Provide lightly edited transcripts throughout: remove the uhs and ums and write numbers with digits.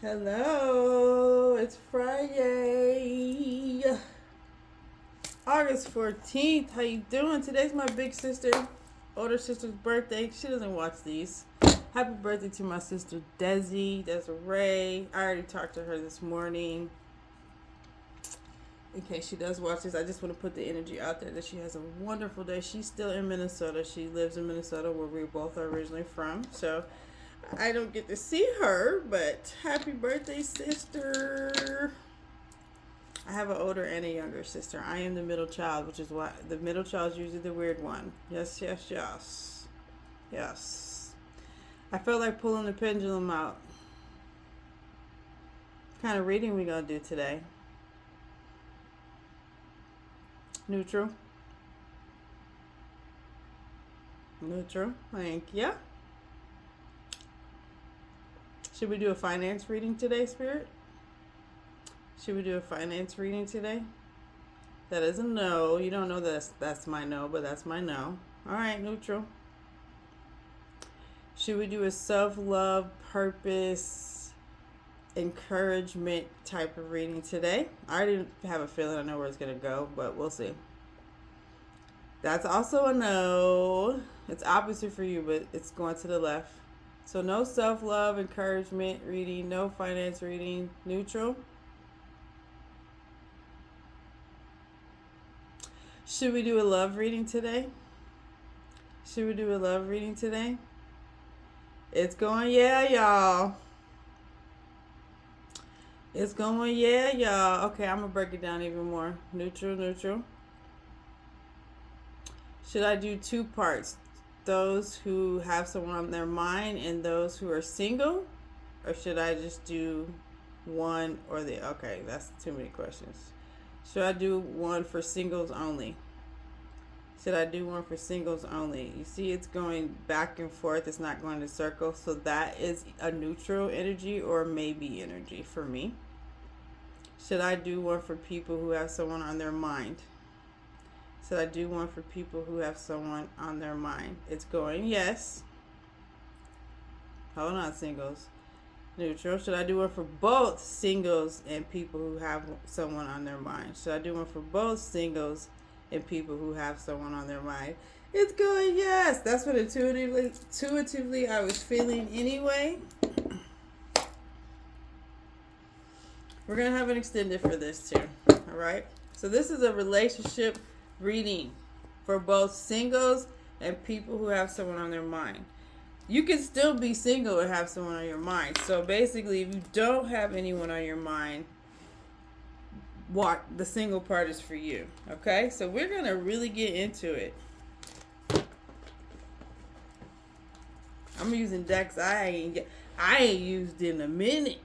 Hello, it's Friday, August 14th. How you doing? Today's my big sister, older sister's birthday. She doesn't watch these. Happy birthday to my sister Desiree. I already talked to her this morning. In case she does watch this, I just want to put the energy out there that she has a wonderful day. She's still in Minnesota. She lives in Minnesota where we both are originally from. So I don't get to see her, but happy birthday, sister. I have an older and a younger sister. I am the middle child, which is why the middle child is usually the weird one. Yes, yes, yes. Yes. I felt like pulling the pendulum out. What kind of reading we gonna do today? Neutral. Neutral. Thank you. Should we do a finance reading today, Spirit? Should we do a finance reading today? That is a no. You don't know that's my no, but that's my no. All right, neutral. Should we do a self-love, purpose, encouragement type of reading today? I already have a feeling I know where it's going to go, but we'll see. That's also a no. It's opposite for you, but it's going to the left. So no self-love, encouragement reading, no finance reading, neutral. Should we do a love reading today? Should we do a love reading today? It's going, yeah, y'all. It's going, yeah, y'all. Okay, I'm going to break it down even more. Neutral, neutral. Should I do two parts? Those who have someone on their mind and those who are single? Or should I just do one or the... Okay, that's too many questions. Should I do one for singles only? Should I do one for singles only? You see it's going back and forth. It's not going to circle. So that is a neutral energy or maybe energy for me. Should I do one for people who have someone on their mind? Should I do one for people who have someone on their mind? It's going yes. Hold on, singles. Neutral. Should I do one for both singles and people who have someone on their mind? Should I do one for both singles and people who have someone on their mind? It's going yes. That's what intuitively I was feeling anyway. We're going to have an extended for this too. All right. So this is a relationship reading for both singles and people who have someone on their mind. You can still be single and have someone on your mind. So basically, if you don't have anyone on your mind, what the single part is for you. Okay? So we're going to really get into it. I'm using decks I ain't used in a minute.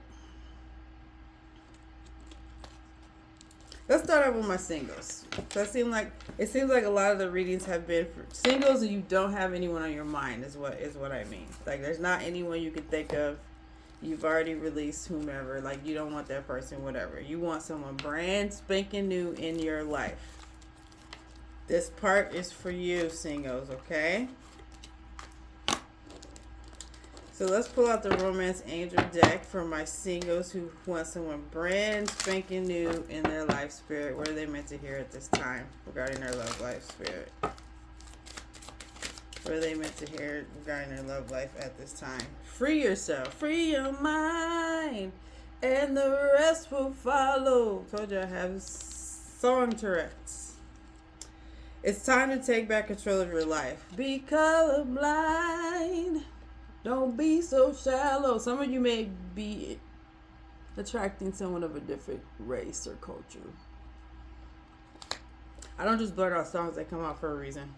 Let's start out with my singles. So it seems like a lot of the readings have been for singles and you don't have anyone on your mind is what I mean. Like there's not anyone you can think of. You've already released whomever. Like you don't want that person, whatever. You want someone brand spanking new in your life. This part is for you, singles, okay? So let's pull out the Romance Angel deck for my singles who want someone brand spanking new in their life, Spirit. What are they meant to hear at this time regarding their love life, Spirit? What are they meant to hear regarding their love life at this time? Free yourself. Free your mind. And the rest will follow. Told you I have song Tourette's. It's time to take back control of your life. Be colorblind. Don't be so shallow. Some of you may be attracting someone of a different race or culture. I don't just blurt out songs that come out for a reason.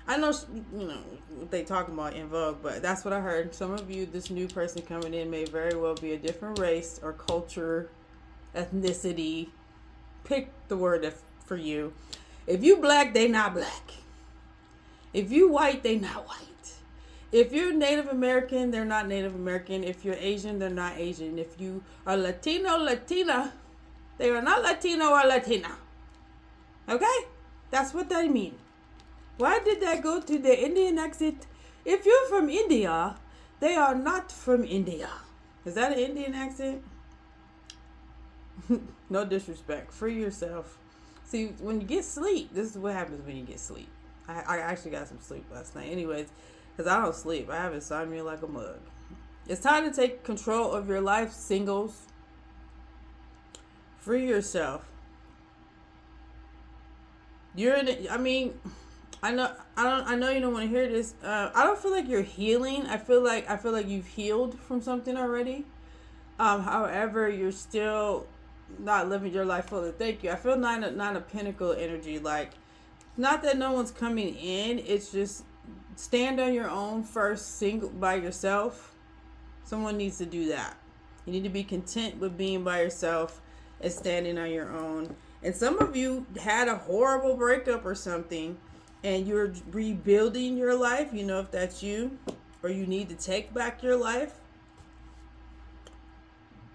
I know, what they talk about in Vogue, but that's what I heard. Some of you, this new person coming in may very well be a different race or culture, ethnicity. Pick the word for you. If you black, they not black. If you white, they not white. If you're Native American, they're not Native American. If you're Asian, they're not Asian. If you are Latino, Latina, they are not Latino or Latina. Okay? That's what that means. Why did that go to the Indian accent? If you're from India, they are not from India. Is that an Indian accent? No disrespect. Free yourself. See, when you get sleep, this is what happens when you get sleep. I actually got some sleep last night. Anyways, because I don't sleep. I have insomnia like a mug. It's time to take control of your life, singles. Free yourself. You're in it. I mean, I know you don't want to hear this. I don't feel like you're healing. I feel like you've healed from something already. However, you're still not living your life fully. Thank you. I feel nine of pentacle energy. Like, not that no one's coming in. It's just stand on your own first, single by yourself. Someone needs to do that. You need to be content with being by yourself and standing on your own. And some of you had a horrible breakup or something, and you're rebuilding your life. You know, if that's you, or you need to take back your life.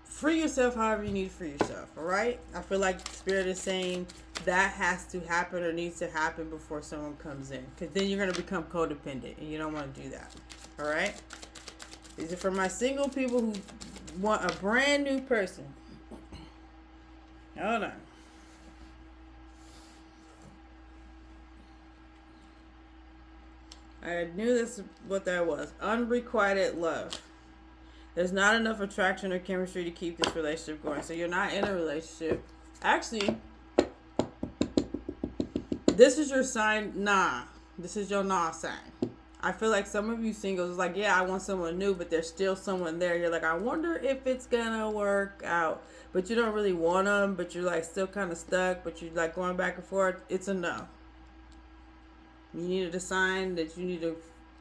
Free yourself however you need to free yourself, all right? I feel like Spirit is saying that has to happen or needs to happen before someone comes in. Because then you're going to become codependent, and you don't want to do that, all right? These are for my single people who want a brand new person. Hold on. I knew this is what that was. Unrequited love. There's not enough attraction or chemistry to keep this relationship going. So you're not in a relationship. Actually, this is your sign, nah. This is your nah sign. I feel like some of you singles is like, yeah, I want someone new, but there's still someone there. You're like, I wonder if it's gonna work out. But you don't really want them, but you're like still kind of stuck, but you're like going back and forth. It's a no. You needed a sign that you need to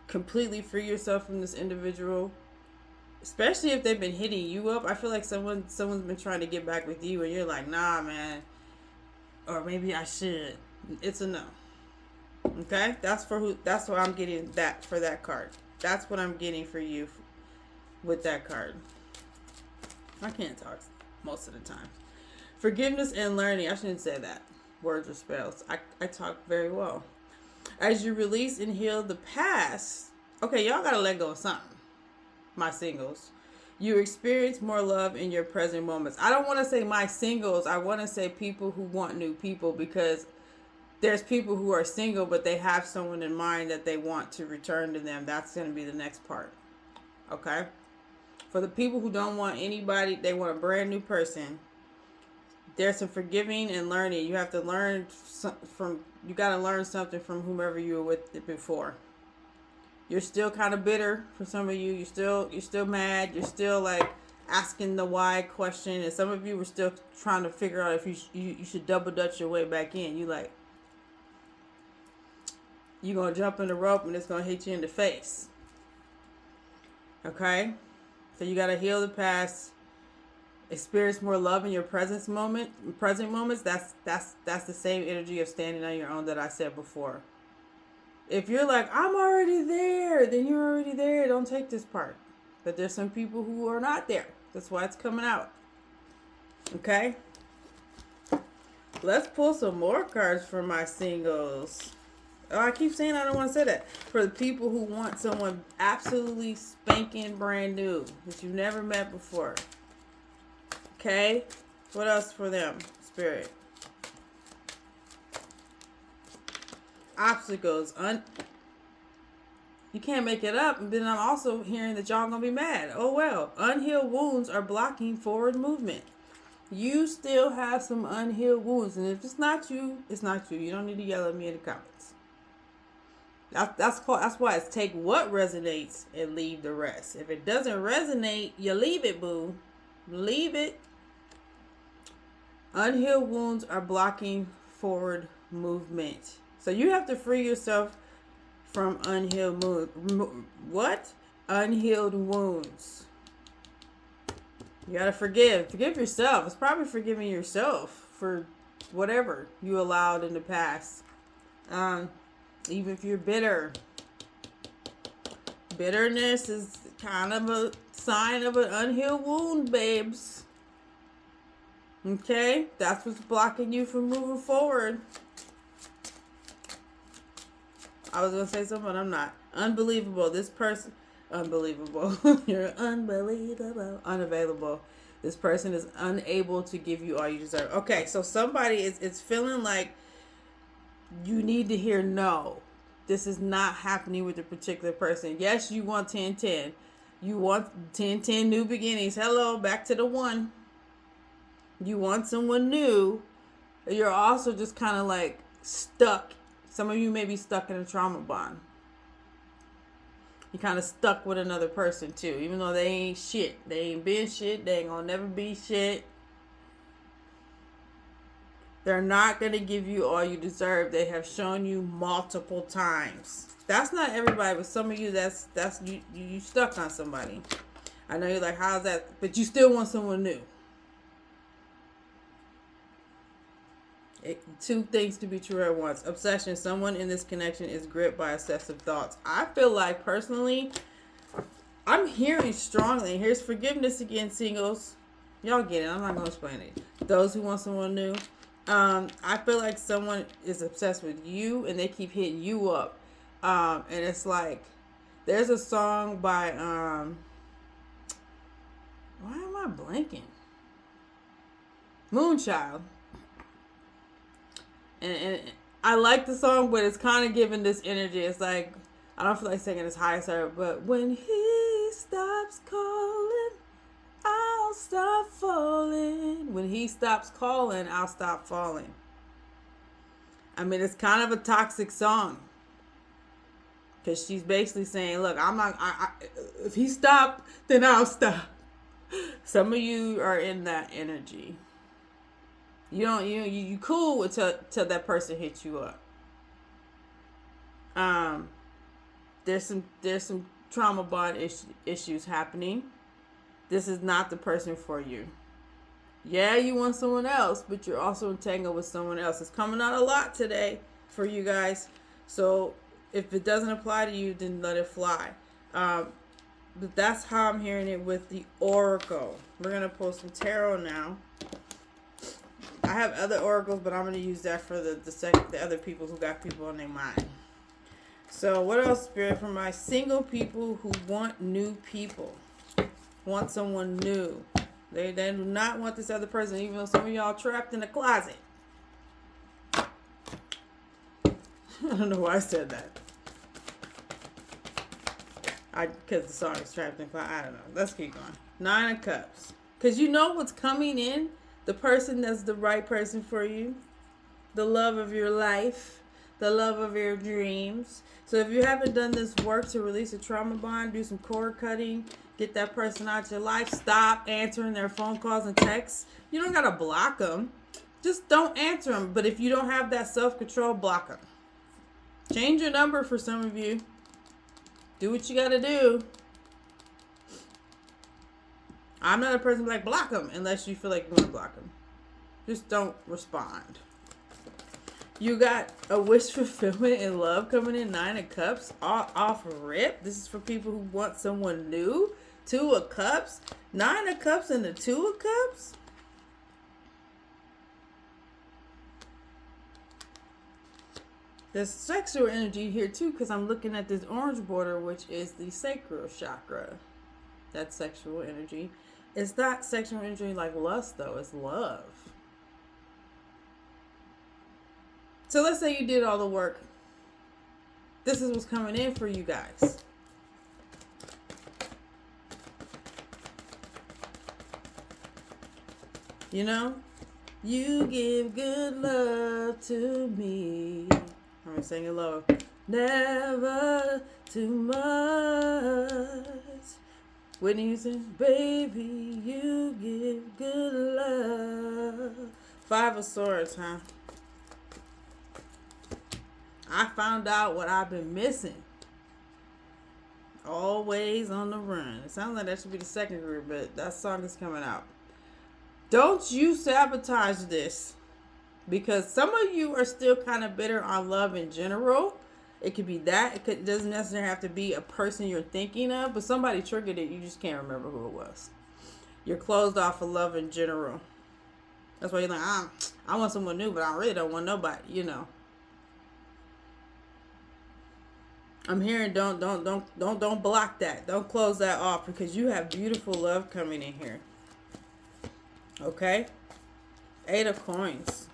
completely free yourself from this individual. Especially if they've been hitting you up. I feel like someone's been trying to get back with you and you're like, nah, man. Or maybe I should. It's a no. Okay? That's what I'm getting that for that card. That's what I'm getting for you with that card. I can't talk most of the time. Forgiveness and learning. I shouldn't say that. Words or spells. I talk very well. As you release and heal the past. Okay, y'all gotta let go of something. My singles, you experience more love in your present moments. I don't want to say my singles. I want to say people who want new people, because there's people who are single, but they have someone in mind that they want to return to them. That's going to be the next part. Okay. For the people who don't want anybody, they want a brand new person. There's some forgiving and learning. You have to learn you got to learn something from whomever you were with before. You're still kind of bitter for some of you. You're still mad. You're still like asking the why question. And some of you were still trying to figure out if you should double dutch your way back in. You like, you're going to jump in the rope and it's going to hit you in the face. Okay? So you got to heal the past. Experience more love in your present moments. That's the same energy of standing on your own that I said before. If you're like, I'm already there, then you're already there. Don't take this part. But there's some people who are not there. That's why it's coming out. Okay? Let's pull some more cards for my singles. Oh, I keep saying I don't want to say that. For the people who want someone absolutely spanking brand new that you've never met before. Okay? What else for them, Spirit? Obstacles. You can't make it up. And then I'm also hearing that y'all gonna be mad. Oh well. Unhealed wounds are blocking forward movement. You still have some unhealed wounds, and if it's not you, it's not you. You don't need to yell at me in the comments. That's why it's take what resonates and leave the rest. If it doesn't resonate, you leave it, boo. Leave it. Unhealed wounds are blocking forward movement. So you have to free yourself from unhealed unhealed wounds. You gotta forgive yourself. It's probably forgiving yourself for whatever you allowed in the past. Even if you're bitter, bitterness is kind of a sign of an unhealed wound, babes. Okay, that's what's blocking you from moving forward. I was going to say something, but I'm not. Unbelievable. This person, unbelievable. You're unbelievable. Unavailable. This person is unable to give you all you deserve. Okay, so somebody is it's feeling like you need to hear no. This is not happening with a particular person. Yes, you want 10-10. You want 10-10 new beginnings. Hello, back to the one. You want someone new. You're also just kind of like stuck. Some of you may be stuck in a trauma bond. You're kind of stuck with another person too, even though they ain't shit. They ain't been shit. They ain't gonna never be shit. They're not gonna give you all you deserve. They have shown you multiple times. That's not everybody, but some of you, that's you stuck on somebody. I know you're like, how's that? But you still want someone new. Two things to be true at once. Obsession. Someone in this connection is gripped by obsessive thoughts. I feel like personally, I'm hearing strongly. Here's forgiveness again, singles. Y'all get it. I'm not gonna explain it. Those who want someone new. I feel like someone is obsessed with you and they keep hitting you up. And it's like, there's a song by, why am I blanking? Moonchild. And I like the song, but it's kind of giving this energy. It's like, I don't feel like singing as high as her, but when he stops calling, I'll stop falling. When he stops calling, I'll stop falling. I mean, it's kind of a toxic song. Because she's basically saying, look, I'm not, if he stopped, then I'll stop. Some of you are in that energy. You cool until that person hits you up. There's some trauma bond issues happening. This is not the person for you. Yeah, you want someone else, but you're also entangled with someone else. It's coming out a lot today for you guys. So if it doesn't apply to you, then let it fly. But that's how I'm hearing it with the Oracle. We're going to pull some tarot now. I have other oracles, but I'm going to use that for the other people who got people on their mind. So what else, Spirit, for my single people who want new people, want someone new. They do not want this other person, even though some of y'all trapped in a closet. I don't know why I said that. Because the song is trapped in a closet. I don't know. Let's keep going. 9 of Cups. Because you know what's coming in. The person that's the right person for you. The love of your life. The love of your dreams. So if you haven't done this work to release a trauma bond, do some cord cutting, get that person out your life, stop answering their phone calls and texts. You don't got to block them. Just don't answer them. But if you don't have that self-control, block them. Change your number for some of you. Do what you got to do. I'm not a person like block them unless you feel like you want to block them. Just don't respond. You got a wish fulfillment and love coming in. 9 of Cups off rip. This is for people who want someone new. 2 of Cups. 9 of Cups and the 2 of Cups. There's sexual energy here too, because I'm looking at this orange border, which is the sacral chakra. That's sexual energy. It's not sexual energy like lust, though. It's love. So let's say you did all the work. This is what's coming in for you guys. You know? You give good love to me. I'm going to sing it low. Never too much. Whitney Houston, baby, you give good love. 5 of Swords, huh? I found out what I've been missing. Always on the run. It sounds like that should be the second group, but that song is coming out. Don't you sabotage this. Because some of you are still kind of bitter on love in general. It could be that. It doesn't necessarily have to be a person you're thinking of, but somebody triggered it. You just can't remember who it was. You're closed off of love in general. That's why you're like, I want someone new, but I really don't want nobody, you know. I'm hearing don't block that. Don't close that off because you have beautiful love coming in here. Okay. Eight of Coins.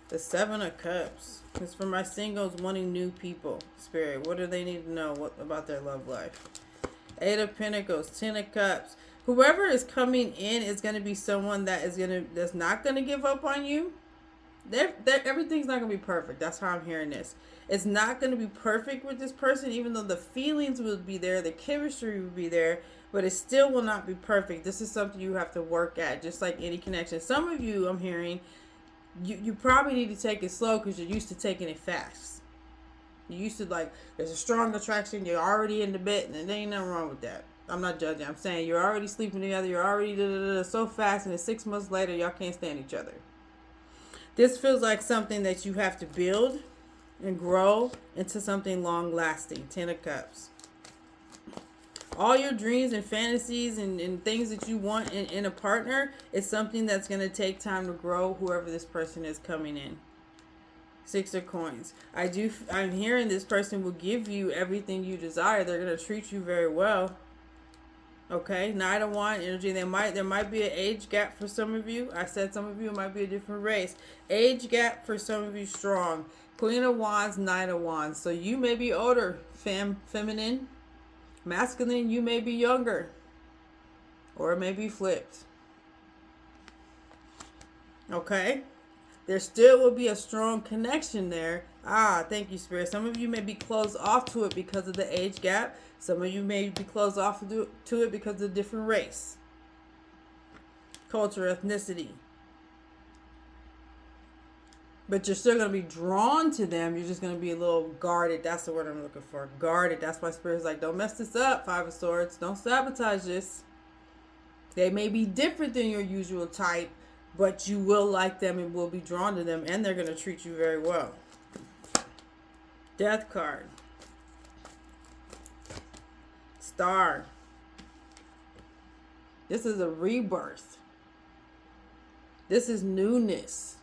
The Seven of Cups. It's for my singles wanting new people. Spirit, what do they need to know about their love life? Eight of Pentacles. Ten of Cups. Whoever is coming in is going to be someone that's not going to give up on you. Everything's not going to be perfect. That's how I'm hearing this. It's not going to be perfect with this person, even though the feelings will be there, the chemistry will be there, but it still will not be perfect. This is something you have to work at, just like any connection. Some of you, I'm hearing, you probably need to take it slow because you're used to taking it fast. You used to, like, there's a strong attraction, you're already in the bed, and there ain't nothing wrong with that. I'm not judging. I'm saying you're already sleeping together, you're already so fast, and then 6 months later, y'all can't stand each other. This feels like something that you have to build and grow into something long-lasting. Ten of Cups. All your dreams and fantasies and things that you want in a partner is something that's going to take time to grow, whoever this person is coming in. Six of Coins. I'm hearing this person will give you everything you desire. They're going to treat you very well. Okay, Knight of Wands energy. There might be an age gap for some of you. I said some of you might be a different race. Age gap for some of you strong. Queen of Wands, Knight of Wands. So you may be older, feminine. Masculine, you may be younger. Or it may be flipped. Okay? There still will be a strong connection there. Thank you, Spirit. Some of you may be closed off to it because of the age gap. Some of you may be closed off to it because of a different race, culture, ethnicity. But you're still going to be drawn to them. You're just going to be a little guarded. That's the word I'm looking for. Guarded. That's why Spirit's like, don't mess this up, Five of Swords. Don't sabotage this. They may be different than your usual type, but you will like them and will be drawn to them, and they're going to treat you very well. Death card. Star. This is a rebirth. This is newness.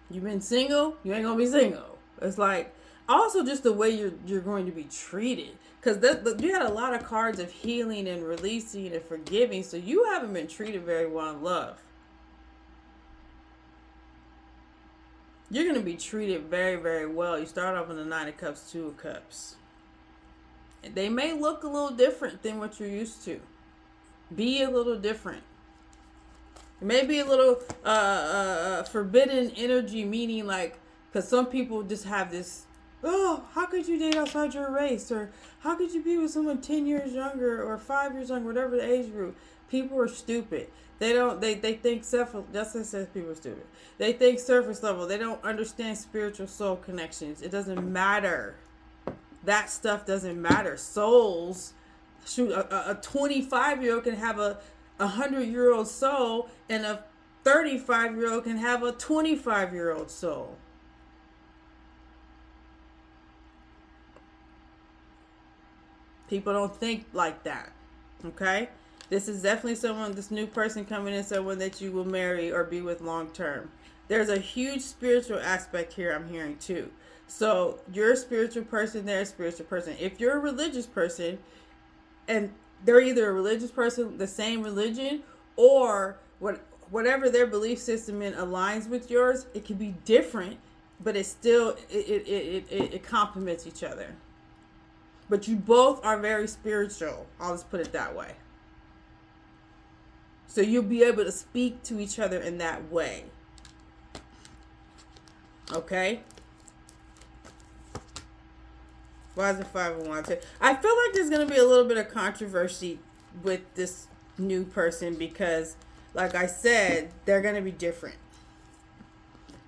You've been single, you ain't gonna be single. It's like also just the way you're going to be treated, because you had a lot of cards of healing and releasing and forgiving, so you haven't been treated very well in love. You're going to be treated very, very well. You start off in the Nine of Cups, Two of Cups. They may look a little different than what you're used to. Be a little different. It may be a little forbidden energy, meaning like, because some people just have this, oh, how could you date outside your race? Or how could you be with someone 10 years younger or 5 years younger, whatever the age group? People are stupid. They think Justice says people are stupid. They think surface level. They don't understand spiritual soul connections. It doesn't matter. That stuff doesn't matter. Souls, shoot, a 25-year-old can have a 100-year-old soul, and a 35-year-old can have a 25-year-old soul. People don't think like that. Okay? This is definitely this new person coming in, someone that you will marry or be with long term. There's a huge spiritual aspect here I'm hearing too. So you're a spiritual person, they're a spiritual person. If you're a religious person and they're either a religious person, the same religion, or whatever their belief system in aligns with yours, it can be different, but it's still, it complements each other. But you both are very spiritual. I'll just put it that way. So you'll be able to speak to each other in that way. Okay? Why is it 5 of Wands? I feel like there's going to be a little bit of controversy with this new person because, like I said, they're going to be different.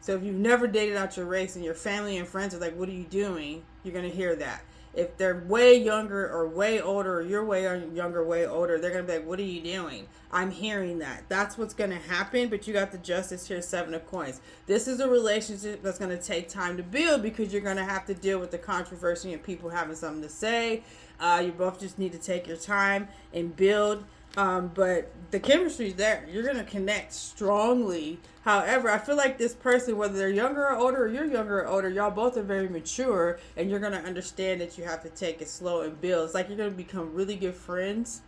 So if you've never dated out your race and your family and friends are like, what are you doing? You're going to hear that. If they're way younger or way older, or you're way younger, way older, they're going to be like, what are you doing? I'm hearing that. That's what's going to happen, but you got the Justice here, 7 of Coins. This is a relationship that's going to take time to build because you're going to have to deal with the controversy and people having something to say. You both just need to take your time and build. But the chemistry's there. You're going to connect strongly. However, I feel like this person, whether they're younger or older, or you're younger or older, y'all both are very mature, and you're going to understand that you have to take it slow and build. It's like you're going to become really good friends.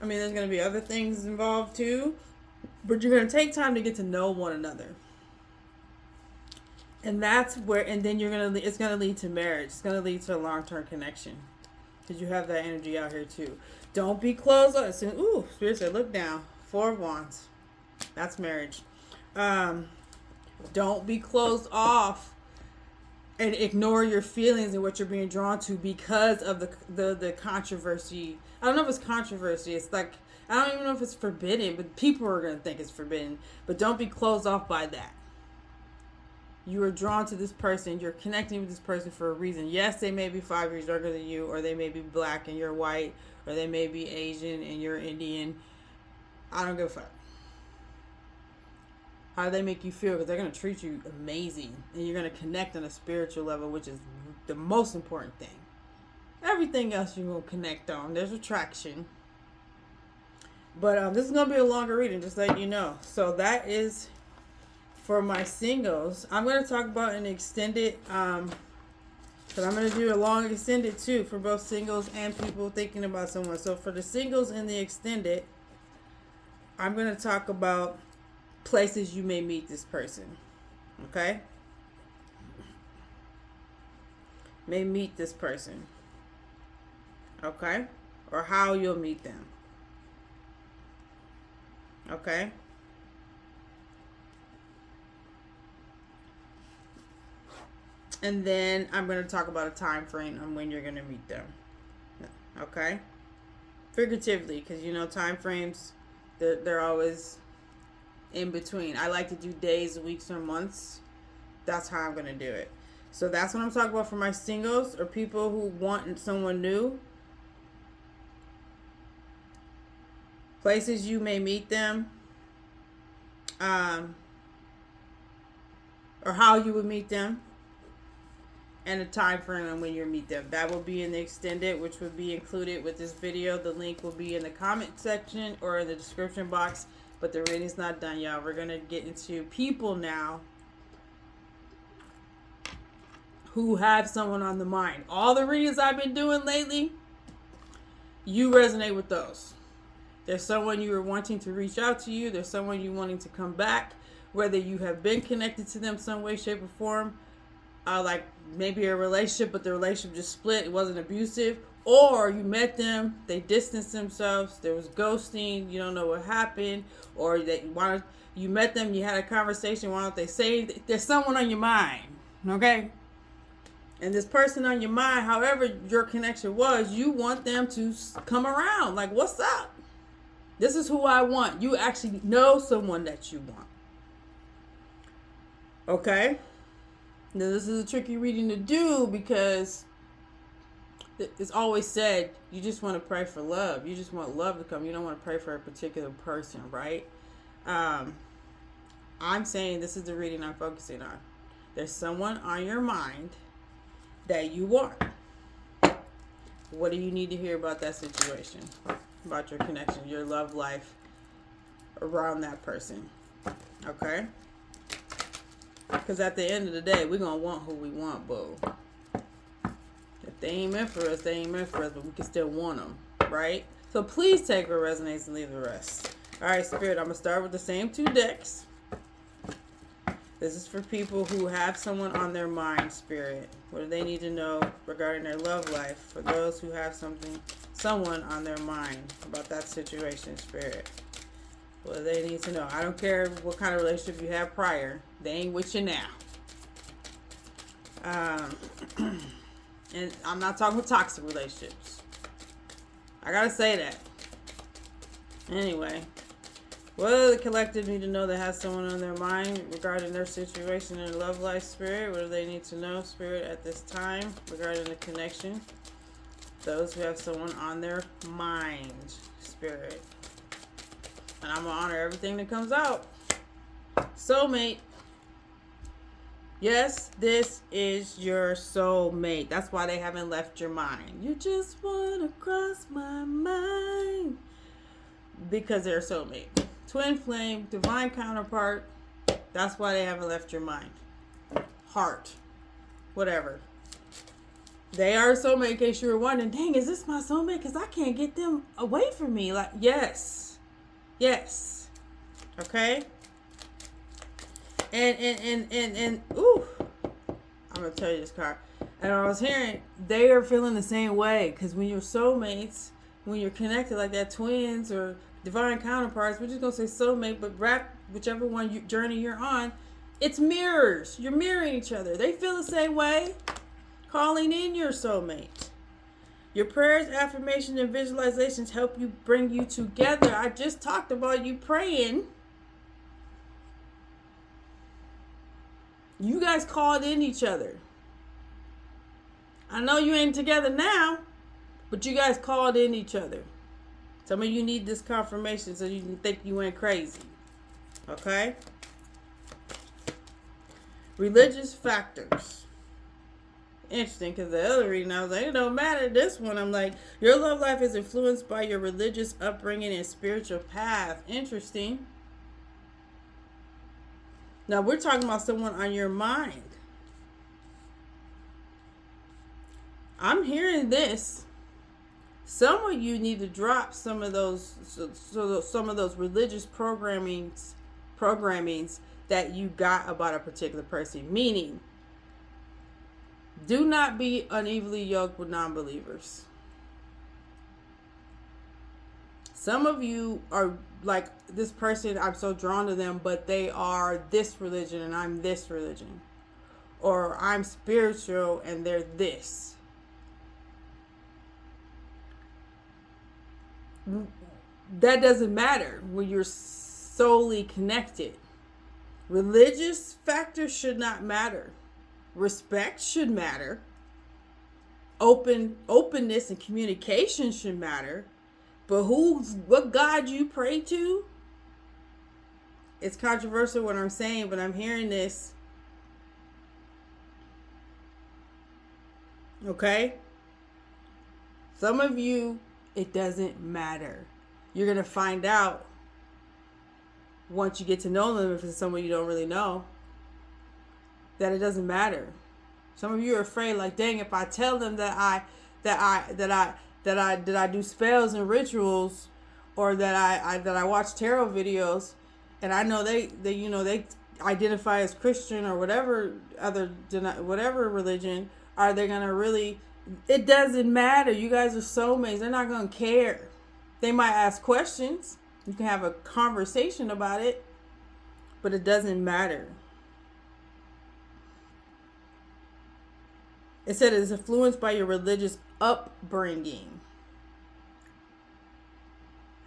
I mean, there's going to be other things involved too, but you're going to take time to get to know one another. And that's where, and then it's going to lead to marriage. It's going to lead to a long-term connection. Because you have that energy out here too. Don't be closed off. Spirit said, look down. 4 of Wands. That's marriage. Don't be closed off and ignore your feelings and what you're being drawn to because of the controversy. I don't know if it's controversy. It's like, I don't even know if it's forbidden, but people are going to think it's forbidden. But don't be closed off by that. You are drawn to this person. You're connecting with this person for a reason. Yes, they may be 5 years younger than you, or they may be black and you're white, or they may be Asian and you're Indian. I don't give a fuck. How do they make you feel? Because they're going to treat you amazing. And you're going to connect on a spiritual level, which is the most important thing. Everything else you're going to connect on. There's attraction. But this is going to be a longer reading, just letting you know. So that is for my singles. I'm going to talk about an extended, because I'm going to do a long extended too for both singles and people thinking about someone. So for the singles and the extended, I'm going to talk about places you may meet this person. Okay? May meet this person. Okay? Or how you'll meet them. Okay? And then I'm going to talk about a time frame on when you're going to meet them. Okay? Figuratively, because you know time frames, they're always in between. I like to do days, weeks, or months. That's how I'm going to do it. So that's what I'm talking about for my singles or people who want someone new. Places you may meet them. Or how you would meet them. And a time frame on when you meet them. That will be in the extended, which will be included with this video. The link will be in the comment section or in the description box. But the reading's not done, y'all. We're going to get into people now who have someone on the mind. All the readings I've been doing lately, you resonate with those. There's someone you are wanting to reach out to you. There's someone you wanting to come back. Whether you have been connected to them some way, shape, or form. Like maybe a relationship, but the relationship just split. It wasn't abusive. Or you met them, they distanced themselves, there was ghosting, you don't know what happened. Or you met them, you had a conversation, why don't they say, there's someone on your mind, okay? And this person on your mind, however your connection was, you want them to come around. Like, what's up? This is who I want. You actually know someone that you want. Okay? Now, this is a tricky reading to do because it's always said you just want to pray for love. You just want love to come. You don't want to pray for a particular person, right? I'm saying this is the reading I'm focusing on. There's someone on your mind that you want. What do you need to hear about that situation? About your connection, your love life around that person. Okay? Because at the end of the day, we're going to want who we want, boo. If they ain't meant for us, they ain't meant for us, but we can still want them, right? So please take what resonates and leave the rest. All right, Spirit, I'm going to start with the same 2 decks. This is for people who have someone on their mind, Spirit. What do they need to know regarding their love life? For those who have someone on their mind about that situation, Spirit. What do they need to know? I don't care what kind of relationship you have prior. They ain't with you now. And I'm not talking about toxic relationships. I gotta say that. Anyway, what do the collective need to know that has someone on their mind regarding their situation in love life, Spirit? What do they need to know, Spirit, at this time regarding the connection? Those who have someone on their mind, Spirit. And I'm gonna honor everything that comes out. Soulmate. Yes, this is your soulmate. That's why they haven't left your mind. You just want to cross my mind. Because they're a soulmate. Twin flame, divine counterpart. That's why they haven't left your mind. Heart. Whatever. They are a soulmate, in case you were wondering, dang, is this my soulmate? Because I can't get them away from me. Like, yes. Yes. Okay? And ooh, I'm going to tell you this card. And I was hearing, they are feeling the same way. Because when you're soulmates, when you're connected like that, twins or divine counterparts, we're just going to say soulmate, but wrap whichever one journey you're on, it's mirrors. You're mirroring each other. They feel the same way. Calling in your soulmate. Your prayers, affirmations, and visualizations help you bring you together. I just talked about you praying. You guys called in each other. I know you ain't together now, but you guys called in each other. Some of you need this confirmation so you can think you went crazy. Okay? Religious factors. Interesting, because the other reading, I was like, it don't matter. This one, I'm like, your love life is influenced by your religious upbringing and spiritual path. Interesting. Now, we're talking about someone on your mind. I'm hearing this. Some of you need to drop some of those, some of those religious programmings that you got about a particular person. Meaning, do not be unevenly yoked with non-believers. Some of you are like this person, I'm so drawn to them, but they are this religion and I'm this religion. Or I'm spiritual and they're this. That doesn't matter when you're solely connected. Religious factors should not matter. Respect should matter. Openness and communication should matter. But what God you pray to? It's controversial what I'm saying, but I'm hearing this. Okay? Some of you, it doesn't matter. You're going to find out once you get to know them, if it's someone you don't really know, that it doesn't matter. Some of you are afraid, like, dang, if I tell them that I do spells and rituals, or that I watch tarot videos, and I know they identify as Christian or whatever whatever religion, are they gonna really? It doesn't matter. You guys are soulmates. They're not gonna care. They might ask questions. You can have a conversation about it, but it doesn't matter. It said it's influenced by your religious upbringing.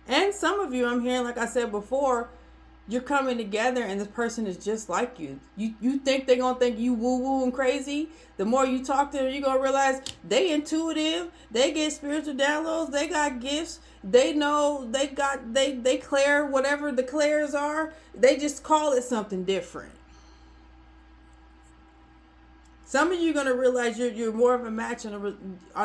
And some of you, I'm hearing, like I said before, you're coming together and this person is just like you. You think they're going to think you woo-woo and crazy. The more you talk to them, you're going to realize they intuitive. They get spiritual downloads. They got gifts. They know they clear whatever the clairs are. They just call it something different. Some of you are going to realize you're more of a match on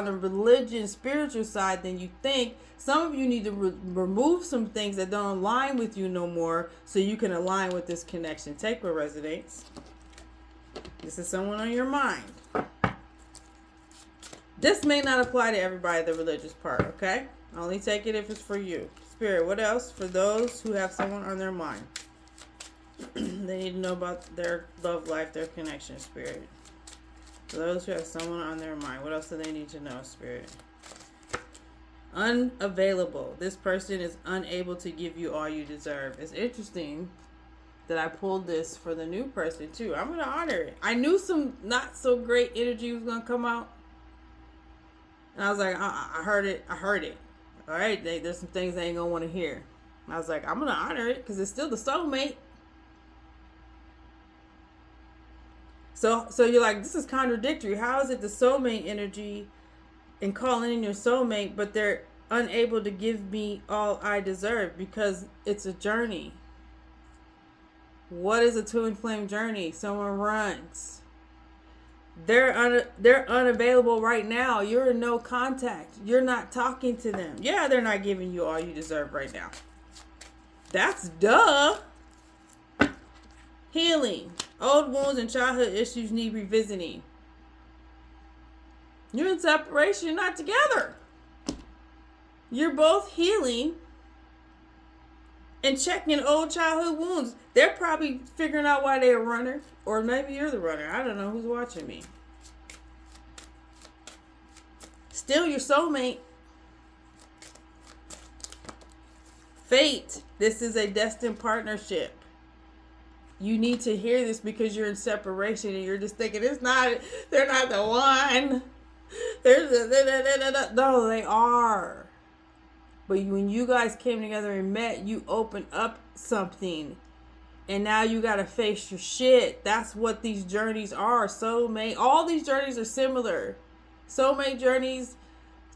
a religion, spiritual side than you think. Some of you need to remove some things that don't align with you no more so you can align with this connection. Take what resonates. This is someone on your mind. This may not apply to everybody, the religious part, okay? Only take it if it's for you. Spirit, what else? For those who have someone on their mind. They need to know about their love life, their connection, Spirit. For those who have someone on their mind, what else do they need to know, Spirit? Unavailable. This person is unable to give you all you deserve. It's interesting that I pulled this for the new person, too. I'm going to honor it. I knew some not so great energy was going to come out. And I was like, I heard it. All right, there's some things they ain't going to want to hear. And I was like, I'm going to honor it because it's still the soulmate. So you're like, this is contradictory. How is it the soulmate energy and calling in your soulmate, but they're unable to give me all I deserve because it's a journey? What is a twin flame journey? Someone runs. They're unavailable right now. You're in no contact. You're not talking to them. Yeah, they're not giving you all you deserve right now. That's duh. Healing. Old wounds and childhood issues need revisiting. You're in separation, you're not together. You're both healing and checking old childhood wounds. They're probably figuring out why they're a runner. Or maybe you're the runner. I don't know who's watching me. Still your soulmate. Fate. This is a destined partnership. You need to hear this because you're in separation and you're just thinking they're not the one. No, they are. But when you guys came together and met, you opened up something. And now you got to face your shit. That's what these journeys are. Soulmate. All these journeys are similar. Soulmate journeys,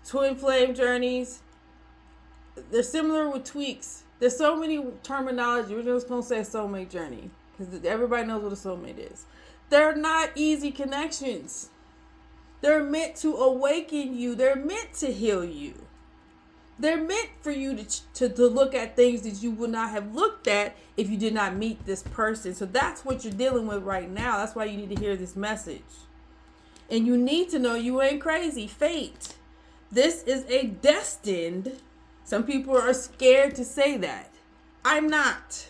twin flame journeys. They're similar with tweaks. There's so many terminology. We're just going to say soulmate journey. Because everybody knows what a soulmate is. They're not easy connections. They're meant to awaken you. They're meant to heal you. They're meant for you to look at things that you would not have looked at if you did not meet this person. So that's what you're dealing with right now. That's why you need to hear this message. And you need to know you ain't crazy. Fate. This is a destined. Some people are scared to say that. I'm not.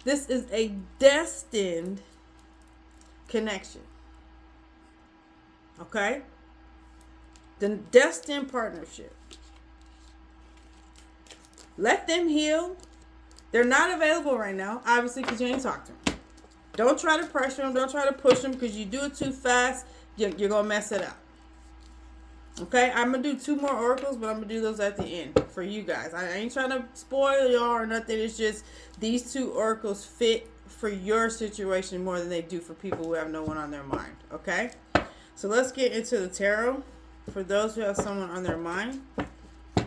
This is a destined connection. Okay? The destined partnership. Let them heal. They're not available right now, obviously, because you ain't talked to them. Don't try to pressure them. Don't try to push them, because you do it too fast, you're going to mess it up. Okay? I'm going to do 2 more oracles, but I'm going to do those at the end for you guys. I ain't trying to spoil y'all or nothing. It's just these 2 oracles fit for your situation more than they do for people who have no one on their mind. Okay? So let's get into the tarot. For those who have someone on their mind,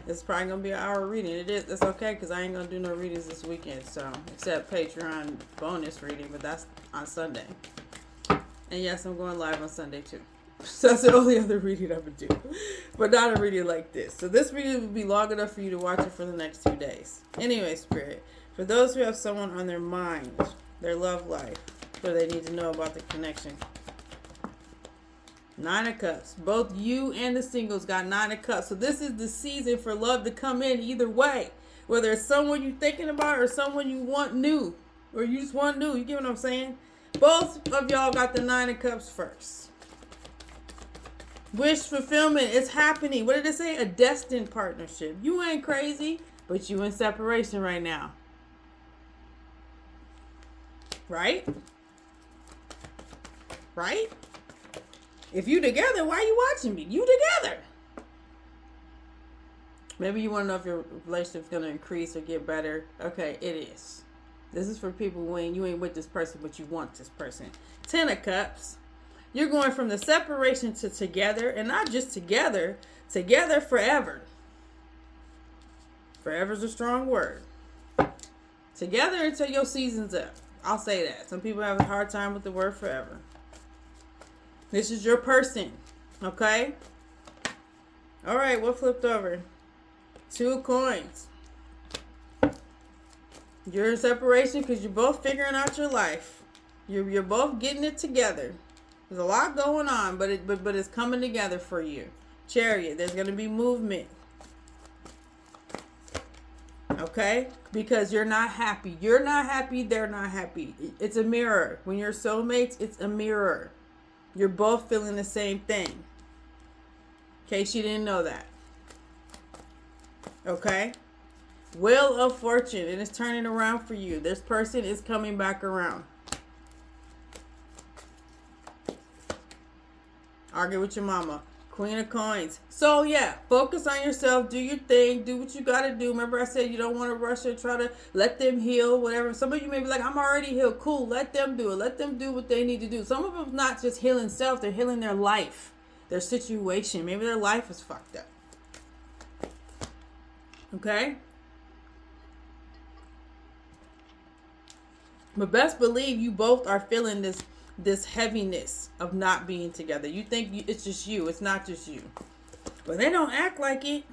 it's probably going to be an hour reading. It is. It's okay because I ain't going to do no readings this weekend. So, except Patreon bonus reading, but that's on Sunday. And yes, I'm going live on Sunday too. So that's the only other reading I would do. But not a reading like this. So this reading would be long enough for you to watch it for the next 2 days. Anyway, Spirit. For those who have someone on their mind, their love life, what they need to know about the connection. 9 of Cups. Both you and the singles got 9 of Cups. So this is the season for love to come in either way. Whether it's someone you're thinking about or someone you want new. Or you just want new. You get what I'm saying? Both of y'all got the 9 of Cups first. Wish fulfillment. It's happening. What did it say? A destined partnership. You ain't crazy, but you in separation right now. Right? Right? If you together, why are you watching me? You together. Maybe you want to know if your relationship's going to increase or get better. Okay, it is. This is for people when you ain't with this person, but you want this person. 10 of Cups. You're going from the separation to together. And not just together. Together forever. Forever's a strong word. Together until your season's up. I'll say that. Some people have a hard time with the word forever. This is your person. Okay? Alright, what flipped over? 2 of Coins. You're in separation because you're both figuring out your life. You're both getting it together. There's a lot going on, but it's coming together for you. Chariot. There's going to be movement. Okay? Because you're not happy. You're not happy. They're not happy. It's a mirror. When you're soulmates, it's a mirror. You're both feeling the same thing. In case you didn't know that. Okay? Wheel of Fortune. And it's turning around for you. This person is coming back around. Argue with your mama. Queen of Coins. So yeah, focus on yourself. Do your thing. Do what you got to do. Remember I said you don't want to rush or try to let them heal, whatever. Some of you may be like, I'm already healed. Cool. Let them do it. Let them do what they need to do. Some of them not just healing self. They're healing their life. Their situation. Maybe their life is fucked up. Okay? But best believe you both are feeling this heaviness of not being together. You think it's just you. It's not just you. But they don't act like it.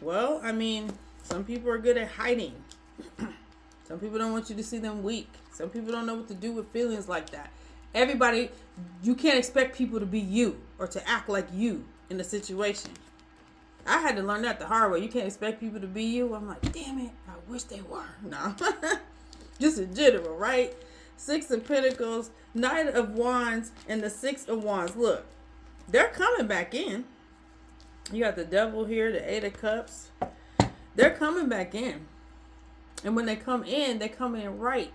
Well, I mean, some people are good at hiding. Some people don't want you to see them weak. Some people don't know what to do with feelings like that. Everybody, you can't expect people to be you or to act like you in a situation. I had to learn that the hard way. You can't expect people to be you. I'm like, damn it, I wish they were. No. Just in general, right? Six of Pentacles, Knight of Wands, and the Six of Wands. Look, they're coming back in. You got the Devil here, the Eight of Cups. They're coming back in. And when they come in, they're coming in right.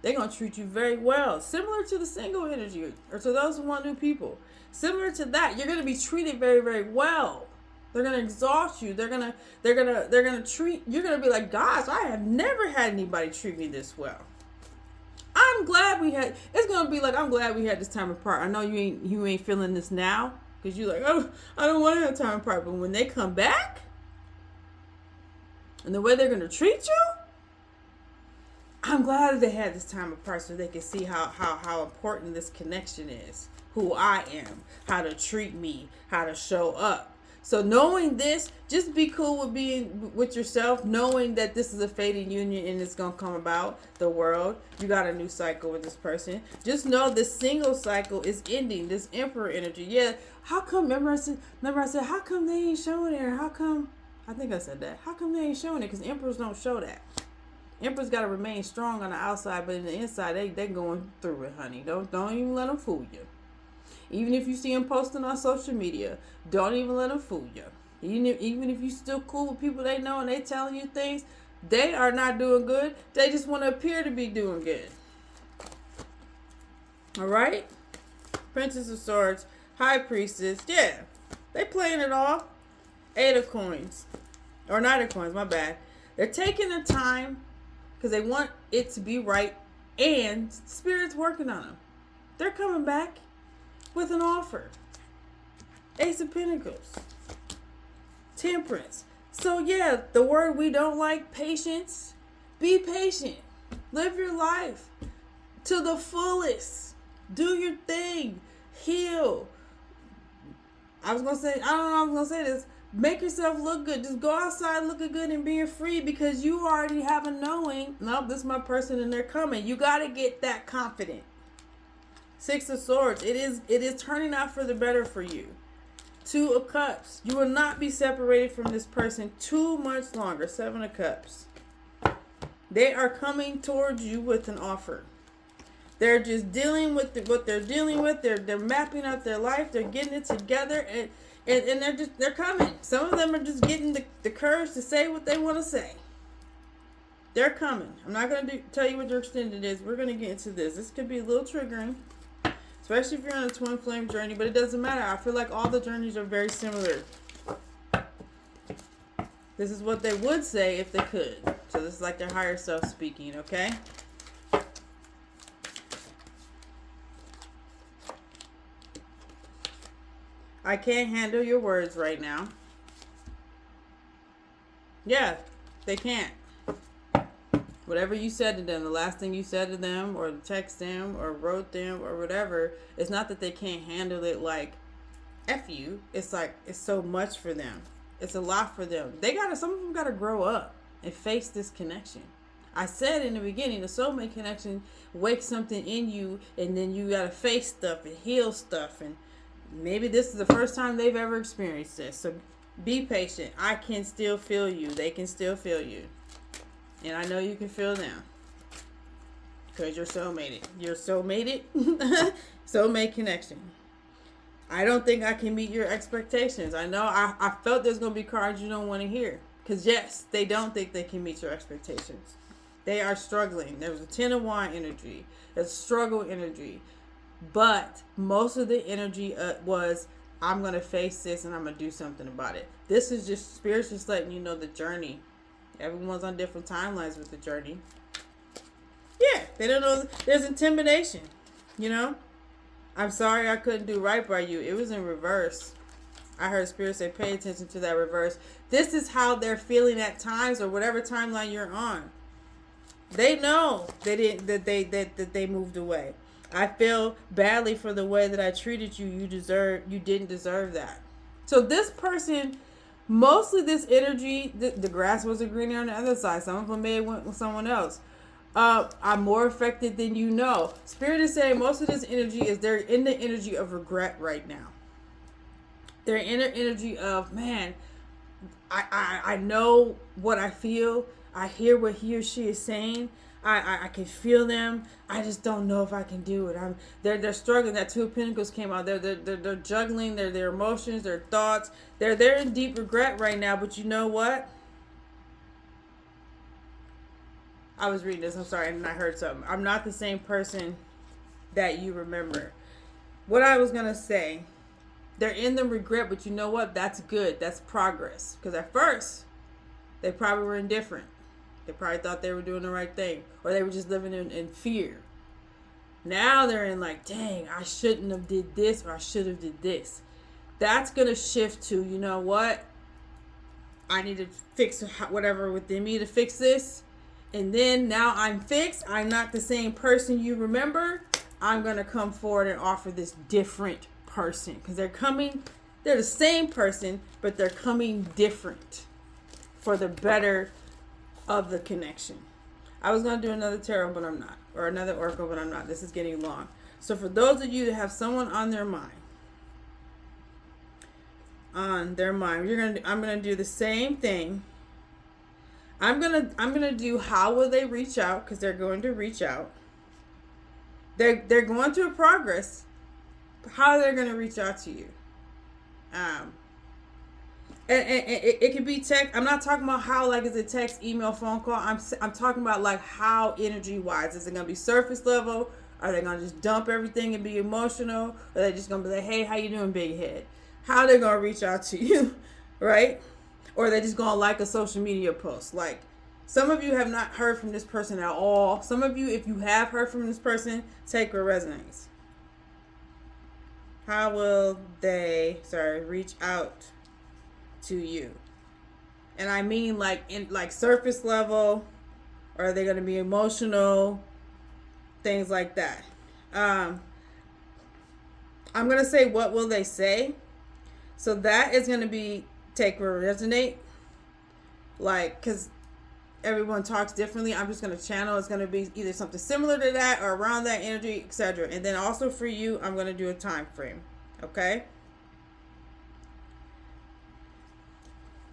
They're going to treat you very well. Similar to the single energy, or to those who want new people. Similar to that, you're going to be treated very, very well. They're going to exalt you. They're going to treat, you're going to be like, gosh, I have never had anybody treat me this well. I'm glad we had, it's going to be like, I'm glad we had this time apart. I know you ain't feeling this now, because you're like, oh, I don't want to have time apart. But when they come back, and the way they're going to treat you, I'm glad that they had this time apart so they can see how important this connection is. Who I am, how to treat me, how to show up. So knowing this, just be cool with being with yourself, knowing that this is a fated union and it's going to come about the world. You got a new cycle with this person. Just know this single cycle is ending, this Emperor energy. Yeah, how come, remember I said, how come they ain't showing it? Or how come, I think I said that. How come they ain't showing it? Because Emperors don't show that. Emperors got to remain strong on the outside, but in the inside, they going through it, honey. Don't even let them fool you. Even if you see them posting on social media, don't even let them fool you. Even if you still cool with people they know and they telling you things, they are not doing good. They just want to appear to be doing good. All right? Princess of Swords, High Priestess. Yeah, they playing it off. Eight of Coins. Or Knight of Coins, my bad. They're taking their time because they want it to be right, and Spirit's working on them. They're coming back with an offer. Ace of Pentacles. Temperance. So yeah, the word we don't like, patience. Be patient. Live your life to the fullest. Do your thing. Heal. I don't know I was going to say this. Make yourself look good. Just go outside looking good and being free, because you already have a knowing, nope, this is my person and they're coming. You got to get that confident. Six of Swords. It is turning out for the better for you. Two of Cups. You will not be separated from this person too much longer. Seven of Cups. They are coming towards you with an offer. They're just dealing with what they're dealing with. They're mapping out their life. They're getting it together, and they're coming. Some of them are just getting the courage to say what they want to say. They're coming. I'm not going to tell you what your extended is. We're going to get into this. This could be a little triggering, especially if you're on a twin flame journey, but it doesn't matter. I feel like all the journeys are very similar. This is what they would say if they could. So this is like their higher self speaking, okay? I can't handle your words right now. Yeah, they can't. Whatever you said to them, the last thing you said to them, or text them, or wrote them, or whatever, it's not that they can't handle it like F you. It's like, it's so much for them. It's a lot for them. Some of them gotta grow up and face this connection. I said in the beginning, the soulmate connection wakes something in you, and then you gotta face stuff and heal stuff, and maybe this is the first time they've ever experienced this. So be patient. I can still feel you. They can still feel you. And I know you can feel them. Because you're soulmated. You're soulmated. Soulmate connection. I don't think I can meet your expectations. I know I felt there's going to be cards you don't want to hear. Because yes, they don't think they can meet your expectations. They are struggling. There's a 10 of Wands energy. There's struggle energy. But most of the energy was, I'm going to face this and I'm going to do something about it. This is just Spirit's just letting you know the journey. Everyone's on different timelines with the journey. Yeah, they don't know. There's intimidation, you know. I'm sorry I couldn't do right by you. It was in reverse. I heard Spirit say, pay attention to that reverse. This is how they're feeling at times, or whatever timeline you're on. They know that they moved away. I feel badly for the way that I treated you. You didn't deserve that. So this person, mostly this energy, the grass wasn't greener on the other side. Some of them may have went with someone else. I'm more affected than you know. Spirit is saying most of this energy is they're in the energy of regret right now. They're in the energy of, man, I know what I feel. I hear what he or she is saying. I can feel them. I just don't know if I can do it. They're struggling. That Two of Pentacles came out. They're juggling their emotions, their thoughts. They're in deep regret right now. But you know what? I was reading this. I'm sorry, and I heard something. I'm not the same person that you remember. What I was gonna say. They're in the regret, but you know what? That's good. That's progress. Because at first, they probably were indifferent. They probably thought they were doing the right thing. Or they were just living in fear. Now they're in like, dang, I shouldn't have did this or I should have did this. That's going to shift to, you know what? I need to fix whatever within me to fix this. And then now I'm fixed. I'm not the same person you remember. I'm going to come forward and offer this different person, because they're the same person, but they're coming different for the better of the connection. I was going to do another tarot, but I'm not, or another oracle, but I'm not. This is getting long. So for those of you that have someone on their mind, I'm going to do the same thing. I'm going to do how will they reach out, because they're going to reach out. They're going through a progress. How they're going to reach out to you. And it could be text. I'm not talking about how, like, is it text, email, phone call. I'm talking about, like, how energy wise. Is it going to be surface level? Are they going to just dump everything and be emotional? Or are they just going to be like, hey, how you doing, big head? How they're going to reach out to you, right? Or are they just going to like a social media post? Like, some of you have not heard from this person at all. Some of you, if you have heard from this person, take what resonates. How will they, reach out to you? And I mean, like, in like surface level, or are they going to be emotional? Things like that. I'm going to say, what will they say? So that is going to be take or resonate. Like, because everyone talks differently. I'm just going to channel. It's going to be either something similar to that or around that energy, etc. And then also for you, I'm going to do a time frame. Okay?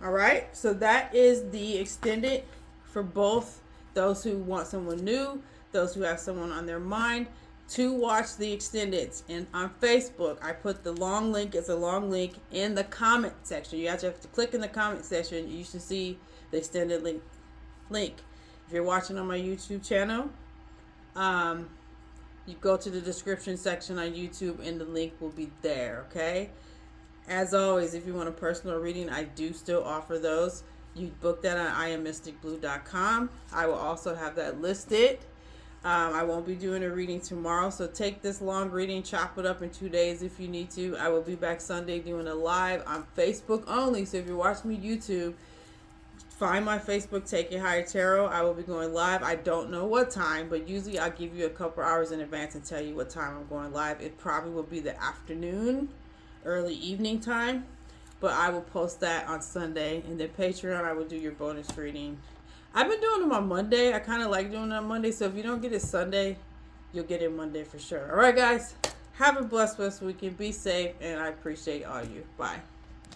All right. So that is the extended for both those who want someone new, those who have someone on their mind, to watch the extendeds. And on Facebook, I put the long link. It's a long link in the comment section. You have to click in the comment section. You should see the extended link. If you're watching on my YouTube channel, you go to the description section on YouTube and the link will be there. Okay, as always, if you want a personal reading, I do still offer those. You book that on IamMysticBlue.com. I will also have that listed. I won't be doing a reading tomorrow, so take this long reading, chop it up in 2 days if you need to. I will be back Sunday doing a live on Facebook only, so if you're watching me YouTube, find my Facebook, Take It Higher Tarot. I will be going live. I don't know what time, but usually I'll give you a couple hours in advance and tell you what time I'm going live. It probably will be the afternoon, early evening time, but I will post that on Sunday. And then Patreon, I will do your bonus reading. I've been doing them on Monday. I kind of like doing it on Monday, so if you don't get it Sunday, you'll get it Monday for sure. All right, guys. Have a blessed weekend. Be safe, and I appreciate all you. Bye.